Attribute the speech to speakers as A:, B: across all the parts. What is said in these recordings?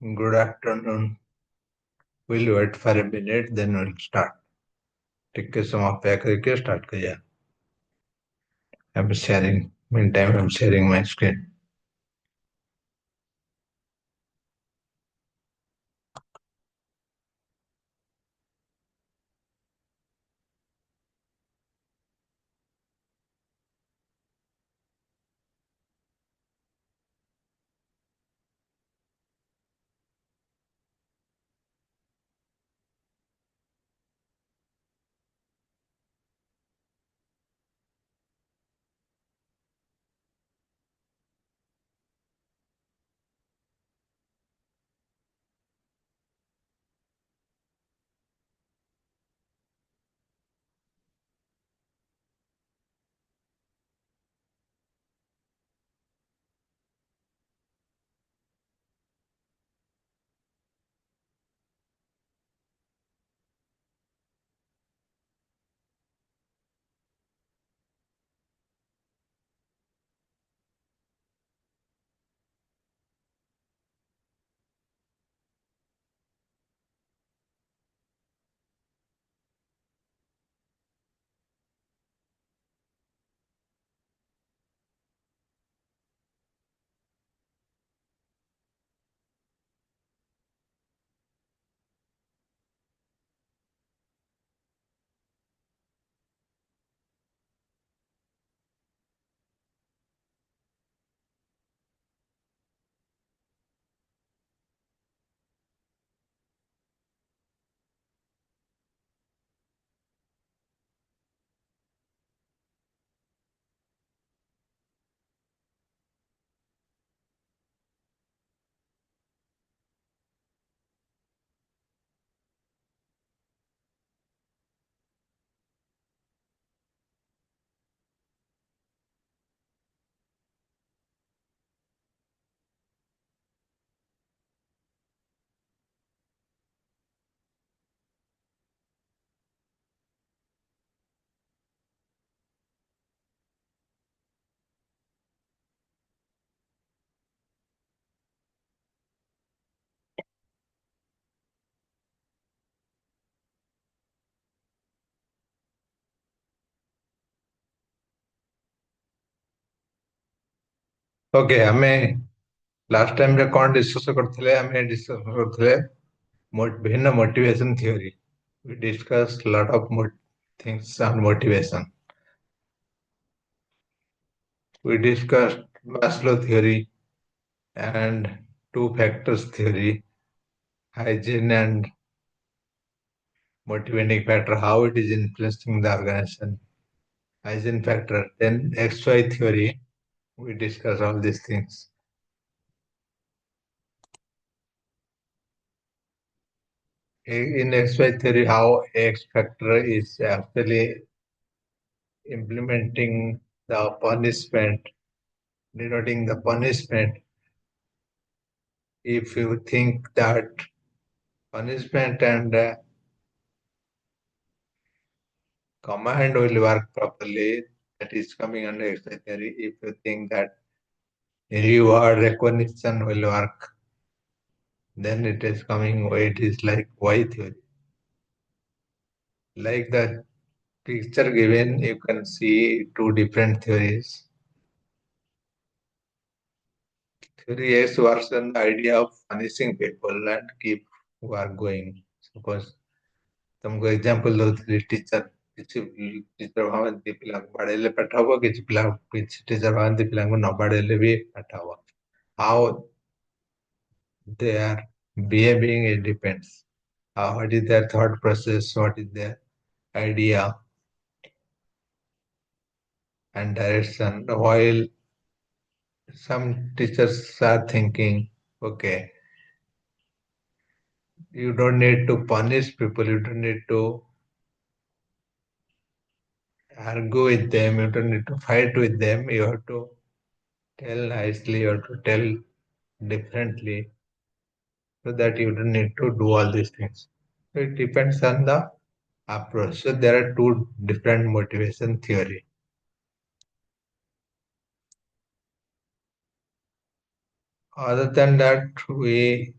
A: Good afternoon. We'll wait for a minute, then we'll start. ठीक है समाप्त करके start करिए. I'm sharing. Meantime, I'm sharing my screen. Okay, हमें last time रे कौन discuss करते हमें discuss करते भिन्न motivation theory. We discussed lot of things on motivation. We discussed Maslow theory and two factors theory, hygiene and motivating factor, how it is influencing the organization. Hygiene factor, then XY theory, we discuss all these things. In XY theory, how X factor is actually implementing the punishment, denoting the punishment. If you think that punishment and command will work properly, that is coming under XY theory. If you think that reward recognition will work, then it is coming, it is like Y theory. Like the picture given, you can see two different theories. Theory X works on the idea of punishing people and keep who are going. Suppose तुमको example दउଥିଲି teacher କିଛି teacher ଭାବନ୍ତି ପିଲାଙ୍କୁ ବାଡେଇଲେ ପାଠ ହବ କିଛି ପିଲା କିଛି teacher ଭାବନ୍ତି ପିଲାଙ୍କୁ ନ ବାଡେଇଲେ ବି ପାଠ ହବ. How they are behaving, it depends. What is their thought process, what is their idea and direction. While some teachers are thinking, okay, you don't need to punish people, you don't need to argue with them, you don't need to fight with them, you have to tell nicely, you have to tell differently, so that you don't need to do all these things. So it depends on the approach. So there are two different motivation theory. Other than that, we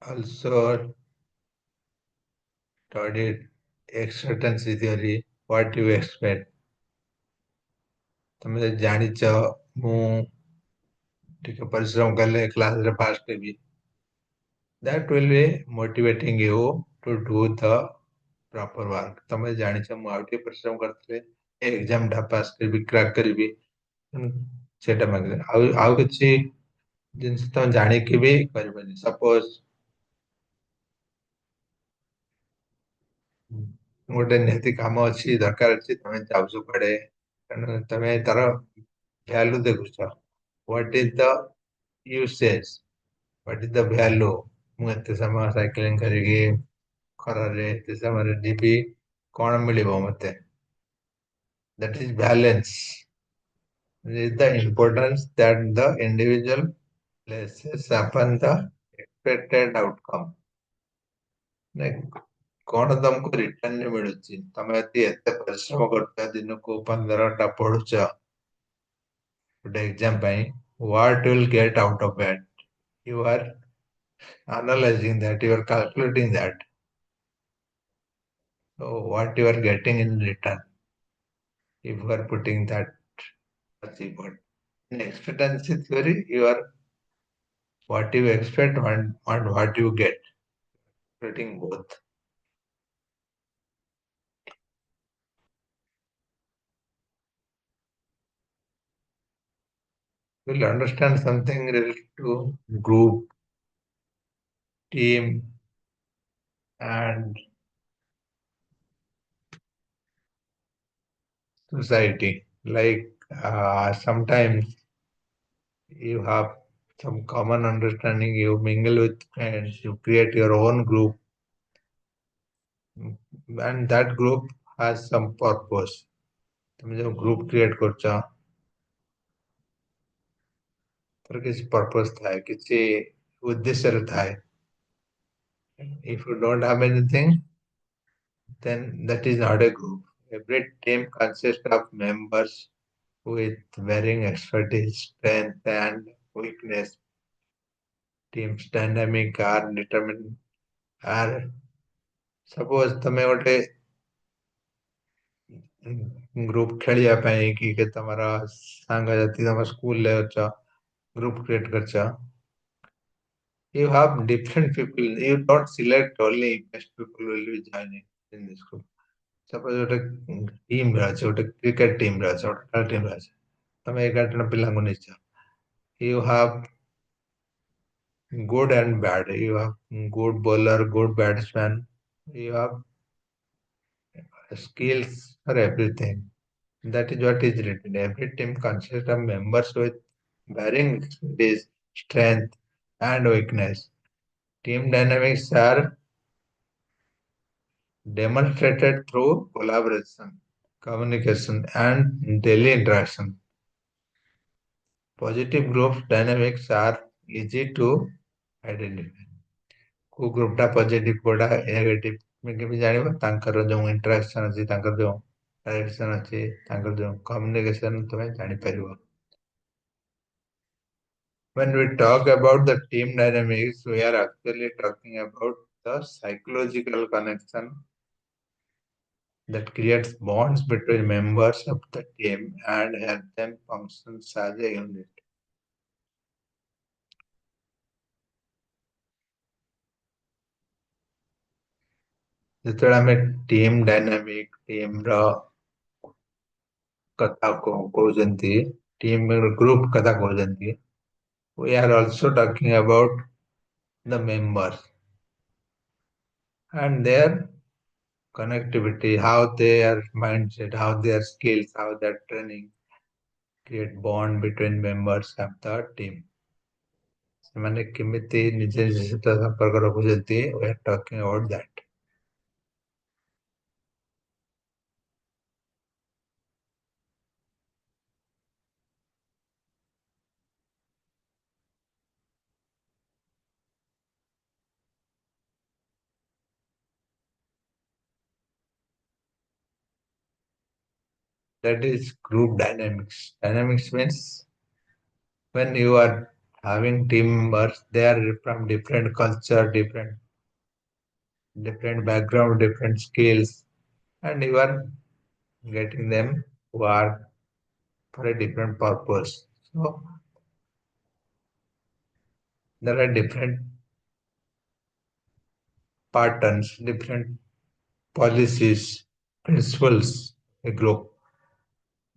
A: also studied expectancy theory, what you expect. ତମେ ଯଦି ଜାଣିଛ ମୁଁ ଟିକେ ପରିଶ୍ରମ କଲେ କ୍ଲାସରେ first ହେବି, that will be motivating you to do the proper work. ତମେ ଜାଣିଛ ମୁଁ ଆଉ ଟିକେ ପରିଶ୍ରମ କରିଥିଲେ ଏକ୍ସାମ ଟା ପାସ୍ କରିବି, କ୍ରାକ୍ କରିବି, ସେଇଟା ମାଗିଲେ ଆଉ ଆଉ କିଛି ଜିନିଷ ତମେ ଜାଣିକି ବି କରିବନି। ସପୋଜ ଗୋଟେ ନିହାତି କାମ ଅଛି, ଦରକାର ଅଛି, ତମେ ଯାଉଛ କୁଆଡେ, ତେଣୁ ତମେ ତାର ଭ୍ୟାଲୁ ଦେଖୁଛ। What is the usage, what is the value. ମୁଁ ଏତେ ସମୟ ସାଇକେଲିଂ କରିକି ଖରାରେ ଏତେ ସମୟରେ ଯିବି, କଣ ମିଳିବ ମତେ? That is balance. It is the importance that the individual places upon the expected outcome. Like, କଣ ତମକୁ ରିଟର୍ନ ମିଳୁଛି? ତମେ ଯଦି ଏତେ ପରିଶ୍ରମ କରୁଛ, ଦିନକୁ 15ଟା ପଢୁଛ ଗୋଟେ ଏକ୍ସାମ ପାଇଁ, what will get out of it? You are analyzing that, you are calculating that. So what you are getting in return if you are putting that much effort. In expectancy theory, you are what you expect and what you get, getting both. You will understand something related to group, team, and society. Like sometimes you have some common understanding, you mingle with friends, you create your own group, and that group has some purpose. তুমি ଯୋଉ group create କରୁଛ ତାର କିଛି purpose ଥାଏ, କିଛି ଉଦ୍ଦେଶ୍ୟରେ ଥାଏ। If you don't have anything, then that is not a group. Every team consists of members with varying expertise, strength, and weakness. Team's dynamic are determined are suppose ତମେ ଗୋଟେ group ଖେଳିବା ପାଇଁ କି ତମର ସାଙ୍ଗସାଥି ତମ ସ୍କୁଲରେ ଅଛ, ଗ୍ରୁପ କ୍ରିଏଟ କରିଛ, you have different people, you don't select only best people will be joining in this group. Suppose ଗୋଟେ ଟିମରେ ଅଛି, ଗୋଟେ କ୍ରିକେଟ ଟିମରେ ଅଛି, ଗୋଟେ ଖେଳ ଟିମରେ ଅଛି, ତମେ 11 ଜଣ ପିଲାଙ୍କୁ ନେଇଛ, you have good and bad, you have good bowler, good batsman, you have skills for everything. That is what is written. Every team consists of members with varying expertise, strength, and weakness. Team dynamics are demonstrated through collaboration, communication, and daily interaction. Positive group dynamics are easy to identify. କୋଉ ଗ୍ରୁପଟା positive କୋଉଟା negative ତମେ କେମିତି ଜାଣିବ? ତାଙ୍କର ଯୋଉ interaction ଅଛି, ତାଙ୍କର ଯୋଉ ଡାଇରେକ୍ସନ ଅଛି, ତାଙ୍କର ଯୋଉ କମ୍ୟୁନିକେସନ ତମେ ଜାଣିପାରିବ। When we talk about the team dynamics, we are actually talking about the psychological connection that creates bonds between members of the team and help them function as a unit. ଯେତେବେଳେ ଆମେ team dynamic, ଟିମର କଥା କହୁଛନ୍ତି, team group କଥା କହୁଛନ୍ତି, we are also talking about the members and their connectivity, how their mindset, how their skills, how their training create bond between members of the team. ସେମାନେ କେମିତି ନିଜ ନିଜ ସହିତ ସମ୍ପର୍କ ରଖୁଛନ୍ତି, we are talking about that. That is group dynamics. Dynamics means when you are having team members, they are from different culture, different background, different skills, and you are getting them who are for a different purpose. So there are different patterns, different policies, principles, a group.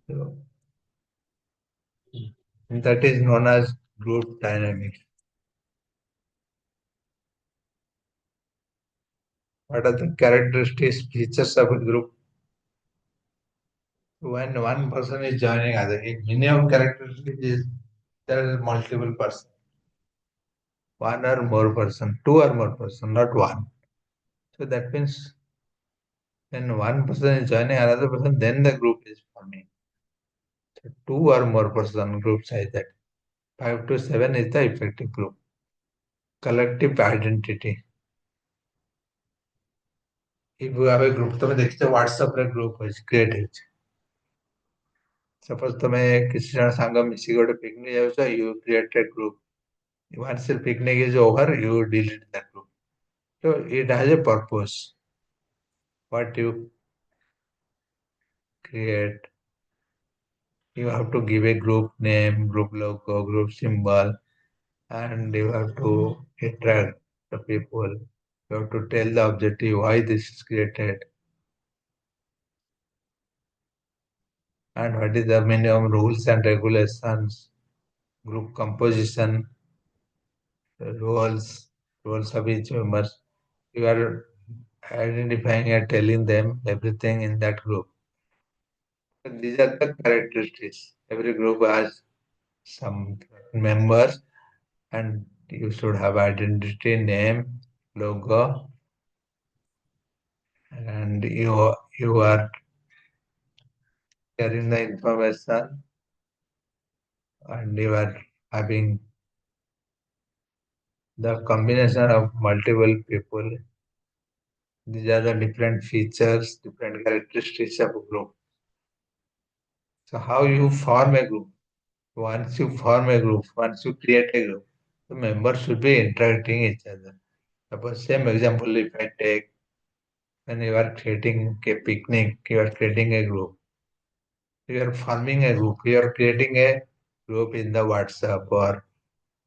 A: So that is known as group dynamics. What are the characteristics, features of a group? When one person is joining other, in minimum characteristic is there is multiple person, one or more person, two or more person, not one. So that means when one person is joining another person, then the group is forming. So two or more person group size that 5 to 7 is the effective group. Collective identity. If you have a group, ତମେ ଦେଖିଛ WhatsApp ରେ group ଅଛି create ହେଇଛି. Suppose ତମେ କିଛି ଜଣ ସାଙ୍ଗ ମିଶିକି ଗୋଟେ picnic ଯାଉଛ, you create a group. Once the picnic is over, you delete that group. So it has a purpose. What you create, you have to give a group name, group logo, group symbol, and you have to interact the people. You have to tell the objective why this is created and what is the minimum rules and regulations, group composition, roles, roles of each member. You are identifying and telling them everything in that group. These are the characteristics. Every group has some members and you should have identity, name, logo, and you are sharing the information and you are having the combination of multiple people. These are the different features, different characteristics of a group. So how you form a group? Once you form a group, once you create a group, the members should be interacting each other. Suppose same example if I take when you are creating a picnic, you are creating a group. You are forming a group. You are creating a group in the WhatsApp or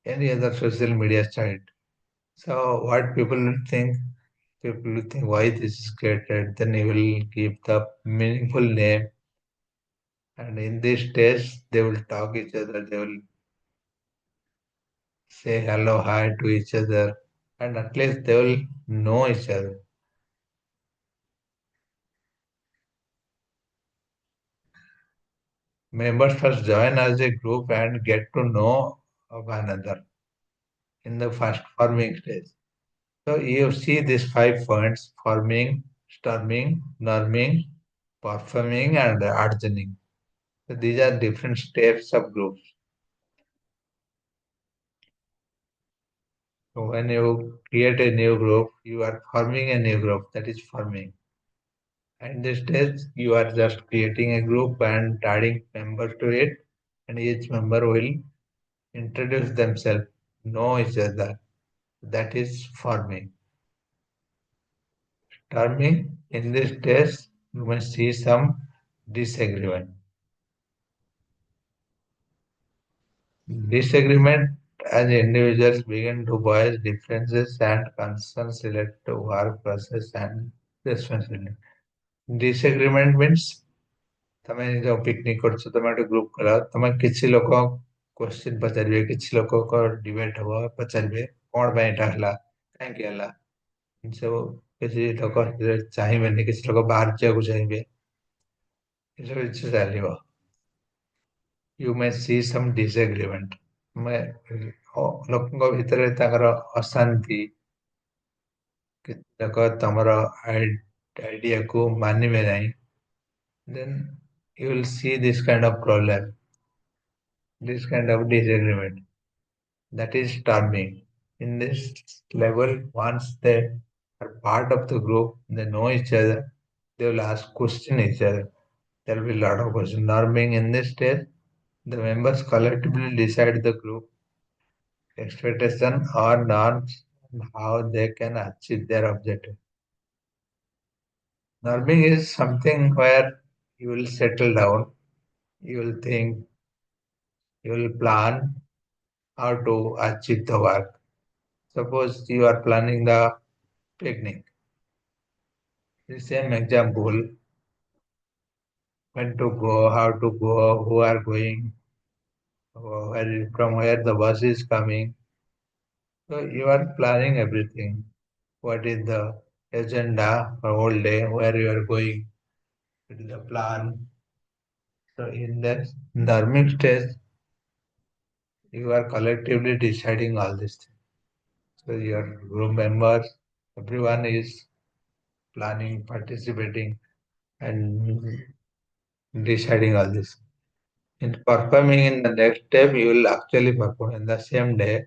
A: any other social media site. So what people will think? People will think why this is created. Then you will give the meaningful name, and in this stage they will talk each other. They will say hello, hi to each other, and at least they will know each other. Members first join as a group and get to know of another in the first forming stage. So you see these 5 points: forming, storming, norming, performing, and adjourning. So these are different steps of groups. So when you create a new group, you are forming a new group, that is forming. And this stage, you are just creating a group and adding members to it, and each member will introduce themselves, know each other. That is forming. Storming, in this stage, you may see some disagreement. Disagreement as individuals begin to voice differences and concerns related to work process and responsibility. Disagreement means ତମେ ଯୋଉ picnic କରୁଛ ତମେ ଗୋଟେ group କର ତମେ କିଛି ଲୋକ question ପଚାରିବେ କିଛି ଲୋକଙ୍କ ଡିବେଟ୍ ହବ ପଚାରିବେ କଣ ପାଇଁ ଏଇଟା ହେଲା କାହିଁକି ହେଲା ସବୁ କିଛି ଲୋକ ଚାହିଁବେନି କିଛି ଲୋକ ବାହାର ଯିବାକୁ ଚାହିଁବେ ଏସବୁ ଜିନିଷ ଚାଲିବ you may see some disagreement ଲୋକଙ୍କ ଭିତରେ ତାଙ୍କର ଅଶାନ୍ତି କିଛି ଲୋକ ତମର ଆଇଡିଆକୁ ମାନିବେ ନାହିଁ then you will see this kind of problem, this kind of disagreement. That is storming. In this level, once they are part of the group, they know each other, they will ask question each other. There will be a lot of questions. Norming in this stage, the members collectively decide the group expectation or norms on how they can achieve their objective. Norming is something where you will settle down, you will think, you will plan how to achieve the work. Suppose you are planning the picnic. The same example, when to go, how to go, who are going, from where the bus is coming. So you are planning everything. What is the agenda for whole day, where you are going, what is the plan. So in that learning stage, you are collectively deciding all these things. So your group members, everyone is planning, participating, and deciding all this. In performing in the next step, you will actually perform in the same day,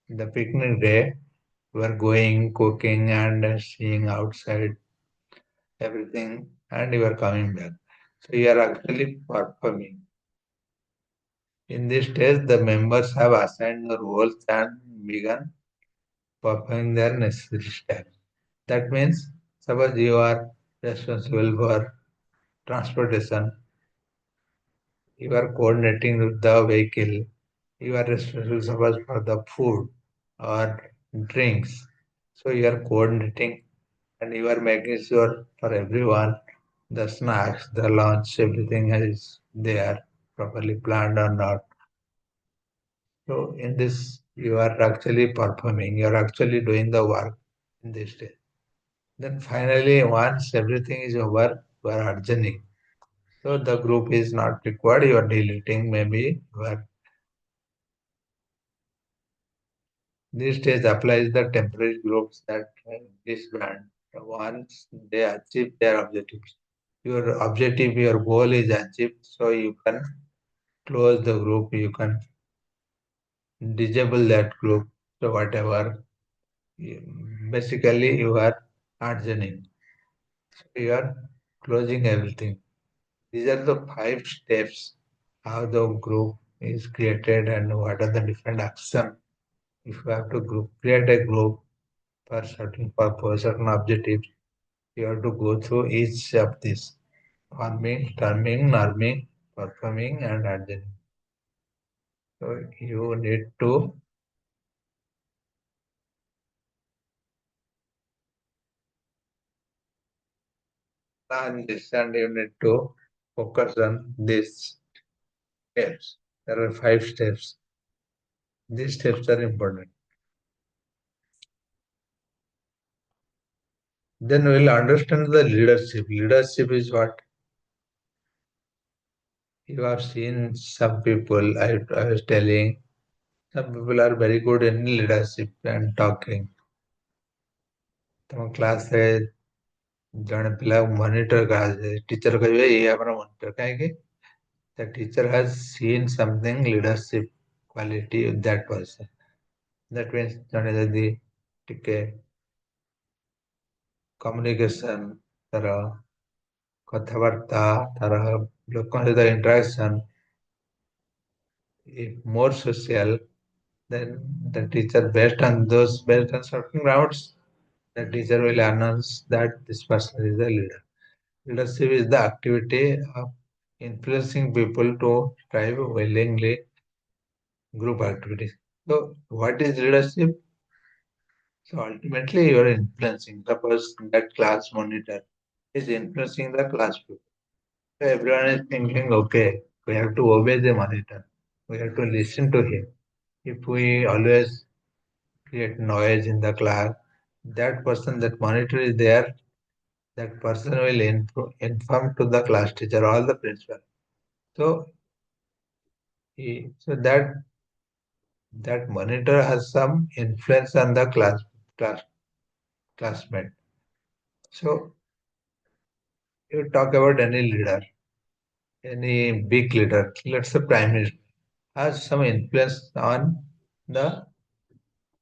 A: the picnic day. You are going, cooking, and seeing outside everything, and you are coming back. So you are actually performing. In this stage, the members have assigned the roles and begun performing their necessary steps. That means, suppose you are responsible for transportation, you are coordinating with the vehicle, you are responsible suppose for the food or drinks. So you are coordinating and you are making sure for everyone the snacks, the lunch, everything is there, properly planned or not. So in this, you are actually performing, you are actually doing the work in this day. Then finally, once everything is over, you are adjourning. So the group is not required, you are deleting maybe. This stage applies the temporary groups that disband once they achieve their objectives. Your objective, your goal is achieved, so you can close the group, you can disable that group. So whatever, basically you are adjourning. So you are closing everything. These are the 5 steps how the group is created and what are the different actions. If you have to create a group for certain purpose, certain objectives, you have to go through each of these forming, terming, norming, performing, and adjourning. So you need to plan this and you need to focus on these steps. There are 5 steps. These steps are important. Then we'll understand the leadership. Leadership is what you have seen some people, I was telling, some people are very good in leadership and talking. ତମ କ୍ଲାସରେ ଜଣେ ପିଲା monitor କରାଯାଏ teacher କହିବେ ଏଇ ଆମର monitor କାହିଁକି the teacher has seen something leadership quality with that person. That means ଜଣେ ଯଦି ଟିକେ କମ୍ୟୁନିକେସନ ତାର କଥାବାର୍ତ୍ତା ତାର ଲୋକଙ୍କ ସହିତ interaction if more social, then the teacher based on certain grounds, the teacher will announce that this person is a leader. Leadership is the activity of influencing people to drive willingly group activities. So, what is leadership? So, ultimately, you are influencing. Suppose that class monitor is influencing the class people. So, everyone is thinking, okay, we have to obey the monitor. We have to listen to him. If we always create noise in the class, that person, that monitor is there, that person will inform to the class teacher or the principal. So, so that monitor has some influence on the class classmate. So you talk about any leader, any big leader, let's say prime minister, has some influence on the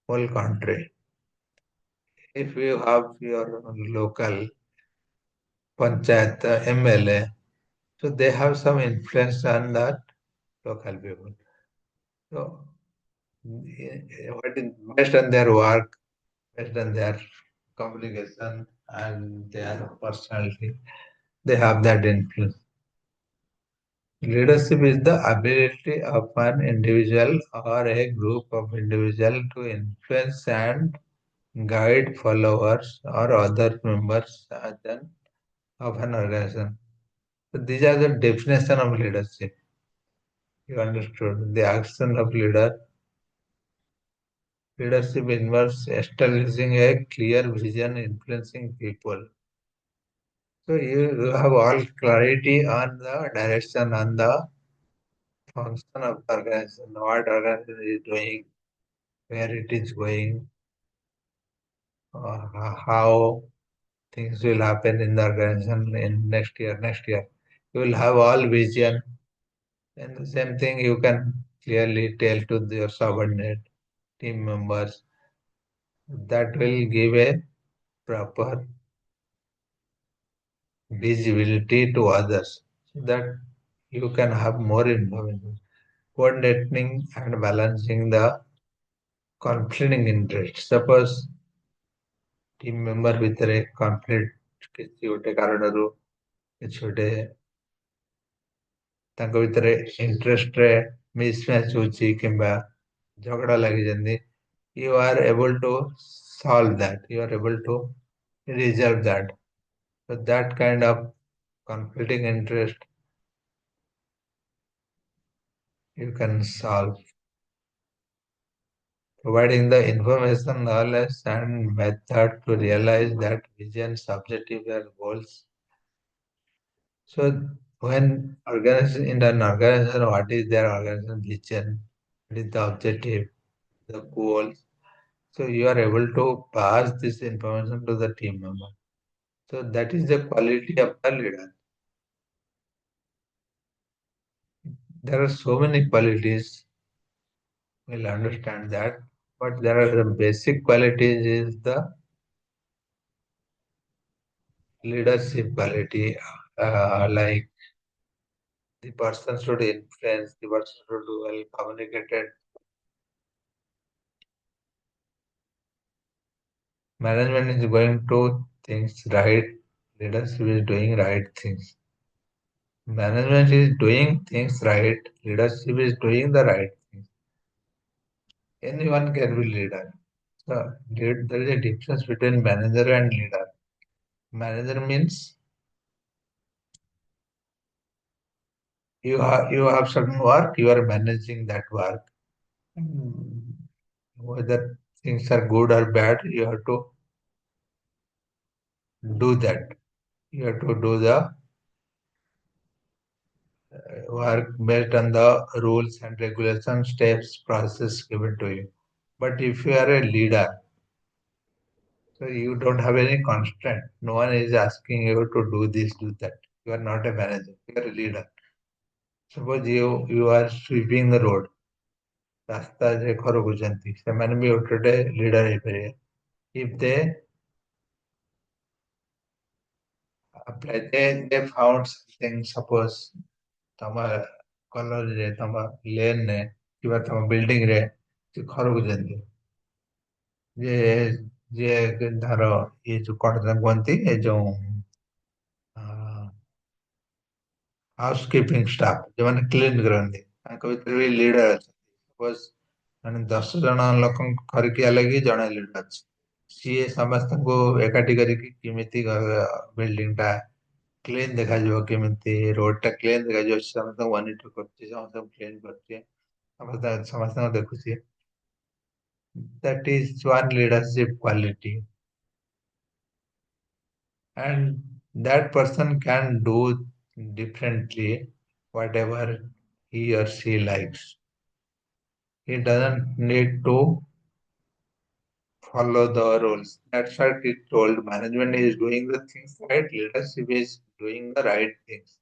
A: whole country. If you have your local panchayat, MLA, so they have some influence on that local people. So what is based on their work, based on their communication and their personality, they have that influence. Leadership is the ability of an individual or a group of individuals to influence and guide followers or other members of an organization. So these are the definition of leadership. You understood the action of leader. Leadership involves establishing a clear vision, influencing people. So you have all clarity on the direction, on the function of the organization, what organization is doing, where it is going, how things will happen in the organization in next year, next year. You will have all vision, and the same thing you can clearly tell to your subordinate team members. That will give a proper visibility to others so that you can have more information. Coordinating and balancing the conflicting interests. Suppose team member ଭିତରେ conflict କିଛି ଗୋଟେ କାରଣରୁ କିଛି ଗୋଟେ ତାଙ୍କ ଭିତରେ ଇଣ୍ଟରେଷ୍ଟରେ mismatch ହଉଛି କିମ୍ବା ଝଗଡ଼ା ଲାଗିଛନ୍ତି, you are able to solve that. You are able to resolve that. So that kind of conflicting interest you can solve. Providing the information, knowledge, and method to realize that vision's objective and goals. So when organization in an organization, what is their organization vision? What is the objective, the goals? So you are able to pass this information to the team member. So that is the quality of the leader. There are so many qualities. We'll understand that, but there are the basic qualities is the leadership quality, like the person should influence, the person should be well communicated. Management is going to things right, leadership is doing right things. Management is doing things right, leadership is doing the right things. Anyone can be leader. So there is a difference between manager and leader. Manager means you have certain work, you are managing that work. Mm, Whether things are good or bad, you have to do that. You have to do the work based on the rules and regulations, steps, process given to you. But if you are a leader, so you don't have any constraint. No one is asking you to do this, do that. You are not a manager. You are a leader. Suppose you are sweeping the road. ରାସ୍ତା ଯେ ଖରକୁଛନ୍ତି ସେମାନେ ବି ଗୋଟେ ଗୋଟେ leader ହେଇପାରିବେ. If they found something, suppose ତମ କଲୋନୀରେ ତମ ଲେନରେ କିମ୍ବା ତମ ବିଲ୍ଡିଂରେ ସେ ଖରକୁଛନ୍ତି, ଯେ ଯିଏ ଧର ଇଏ ଯୋଉ କଣ ତାଙ୍କୁ କୁହନ୍ତି ଏ ଯୋଉ ହାଉସ କିପିଂ ଷ୍ଟାଫ ଯୋଉମାନେ କ୍ଲିନ କରନ୍ତି, ତାଙ୍କ ଭିତରେ ବି ଲିଡର ଅଛନ୍ତି। ସପୋଜ ମାନେ 10 ଜଣ ଲୋକଙ୍କୁ ଖରିକିଆ ଲାଗି ଜଣେ ଲିଡର ଅଛି। ସିଏ ସମସ୍ତଙ୍କୁ ଏକାଠି କରିକି କେମିତି ବିଲ୍ଡିଂ ଟା କ୍ଲିନ ଦେଖାଯିବ, କେମିତି ରୋଡ ଟା କ୍ଲିନ ଦେଖାଯିବ, ସେ ସମସ୍ତଙ୍କୁ ମନିଟର କରୁଛି, ସମସ୍ତଙ୍କୁ କ୍ଲିନ କରୁଛି, ସମସ୍ତଙ୍କୁ ଦେଖୁଛି। That is one leadership quality. And that person can do differently whatever he or she likes. He doesn't need to follow the rules. That's what it told. Management is doing the things right, leadership is doing the right things.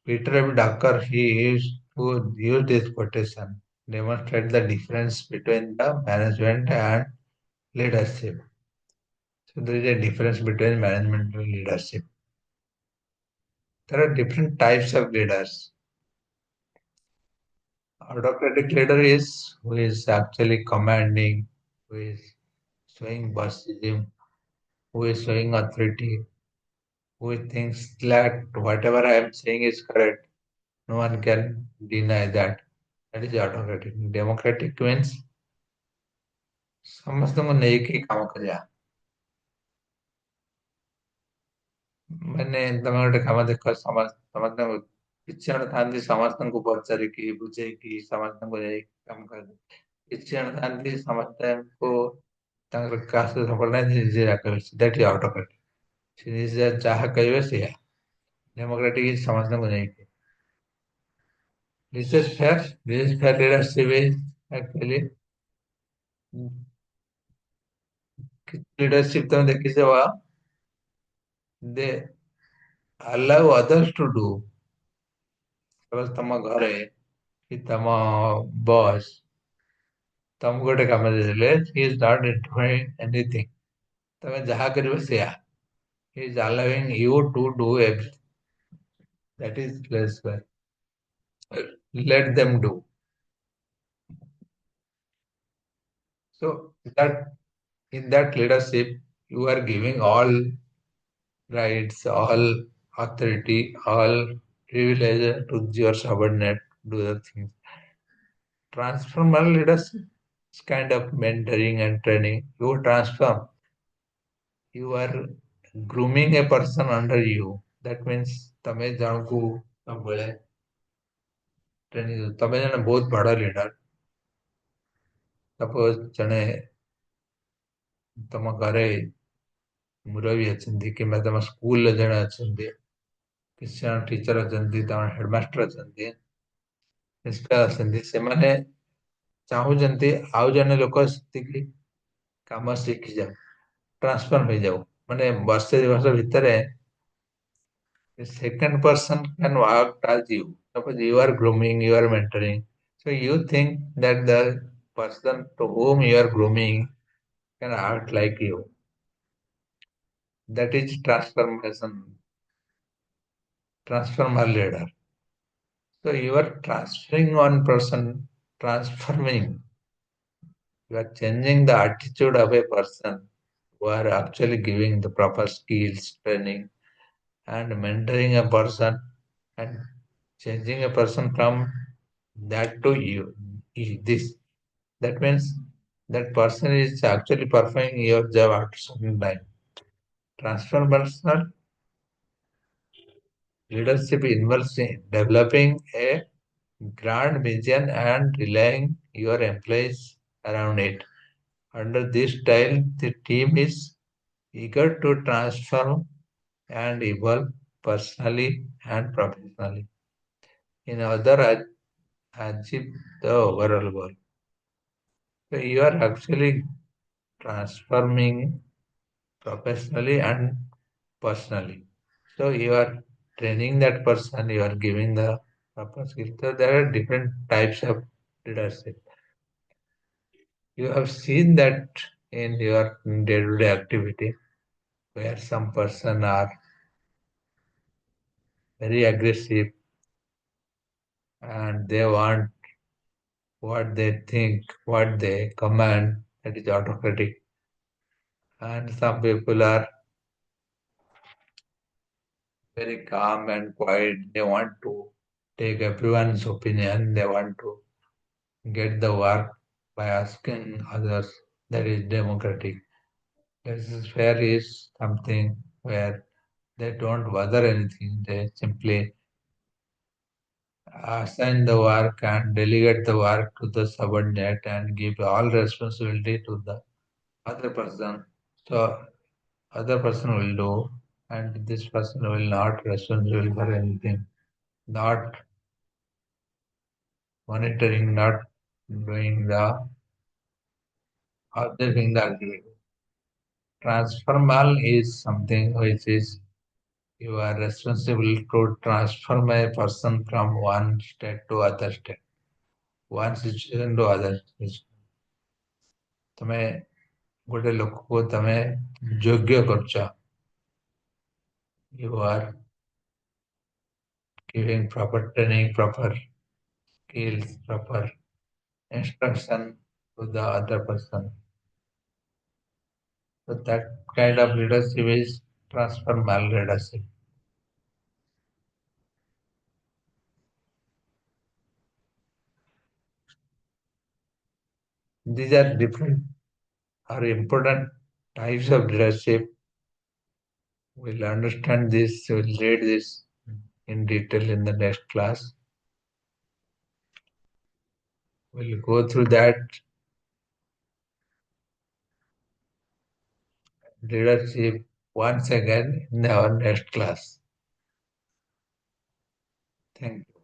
A: Peter F. Drucker, he used to use this quotation, demonstrate the difference between the management and leadership. So there is a difference between management and leadership. There are different types of leaders. Autocratic leader is who is actually commanding, who is showing bossism, who is showing authority, who thinks that whatever I am saying is correct. No one can deny that. That is autocratic. Democratic means ସମସ୍ତଙ୍କୁ ନେଇକି କାମ କରିବା। ମାନେ ତମେ ଗୋଟେ କାମ ଦେଖ ସମସ୍ତଙ୍କୁ କିଛି ଜଣ ଥାନ୍ତି ସମସ୍ତଙ୍କୁ ପଚାରିକି ବୁଝେଇକି ସମସ୍ତଙ୍କୁ ଯାଇ କାମ କରନ୍ତି। କିଛି ଜଣ ଥାନ୍ତି ସମସ୍ତଙ୍କୁ ତାଙ୍କର କାହା ସହିତ ସମ୍ପର୍କ ନାହିଁ ନିଜେ କରିବେ ଦ୍ୟାଟ୍ ଇଜ ଅଟୋକ୍ରାଟିକ୍। ସେ ନିଜେ ଯାହା କହିବେ ସେଇଆ। ଡେମୋକ୍ରାଟିକ୍ ସମସ୍ତଙ୍କୁ ନେଇକି। This is fair. This is fair leadership is actually leadership ତମେ ଦେଖିଥିବ they allow others to do। Suppose ତମ ଘରେ କି ତମ ବସ୍ ତମକୁ ଗୋଟେ କାମ ଦେଇଦେଲେ he is not doing anything। ତମେ ଯାହା କରିବ ସେଇଆ। He is allowing you to do everything। That is less fair। Let them do। So that in that leadership, you are giving all rights, all authority, all privilege to your subordinate do the things. Transformal leadership is kind of mentoring and training. You transform. You are grooming a person under you। That means ତମେ ଜଣକୁ ସବୁବେଳେ training ତମେ ଜଣେ ବହୁତ ବଡ leader. Suppose ଜଣେ ତମ ଘରେ ମୁରବୀ ଅଛନ୍ତି କିମ୍ବା ତମ ସ୍କୁଲରେ ଜଣେ ଅଛନ୍ତି କିଛି ଜଣ ଟିଚର ଅଛନ୍ତି ତମ ହେଡମାଷ୍ଟର ଅଛନ୍ତି ପ୍ରିନ୍ସିପାଲ ଅଛନ୍ତି ସେମାନେ ଚାହୁଁଛନ୍ତି ଆଉ ଜଣେ ଲୋକ ସେତିକି କାମ ଶିଖିଯାଉ ଟ୍ରାନ୍ସଫର୍ମ ହେଇଯାଉ ମାନେ ବର୍ଷେ 2 ବର୍ଷ ଭିତରେ the second person can work as you। Suppose you are grooming, you are mentoring, so you think that the person to whom you are grooming can act like you। That is transformation, transformer leader। So you are transferring one person, transforming, you are changing the attitude of a person who are actually giving the proper skills, training, and mentoring a person and changing a person from that to this। That means that person is actually performing your job after some time। Transformational leadership involves in developing a grand vision and relying your employees around it। Under this style, the team is eager to transform and evolve personally and professionally in order to achieve the overall goal। So you are actually transforming professionally and personally। So you are training that person, you are giving the proper skill। So there are different types of leadership। You have seen that in your day-to-day activity where some person are very aggressive and they want what they think, what they command, that is autocratic. And some people are very calm and quiet. They want to take everyone's opinion. They want to get the work by asking others. That is democratic। This is fair is something where they don't bother anything. They simply assign the work and delegate the work to the subordinate and give all responsibility to the other person. So other person will do and this person will not responsible for anything, not monitoring, not doing the observing the activity। Transformal is something which is you are responsible to transform a person from one state to other state, one situation to other situation। ତମେ ଗୋଟେ ଲୋକକୁ ତମେ ଯୋଗ୍ୟ କରୁଛ। You are giving proper training, proper skills, proper instruction to the other person. So that kind of leadership is transformational leadership. These are different or important types of leadership. We'll understand this, we'll read this in detail in the next class. We'll go through that leadership once again in our next class. Thank you.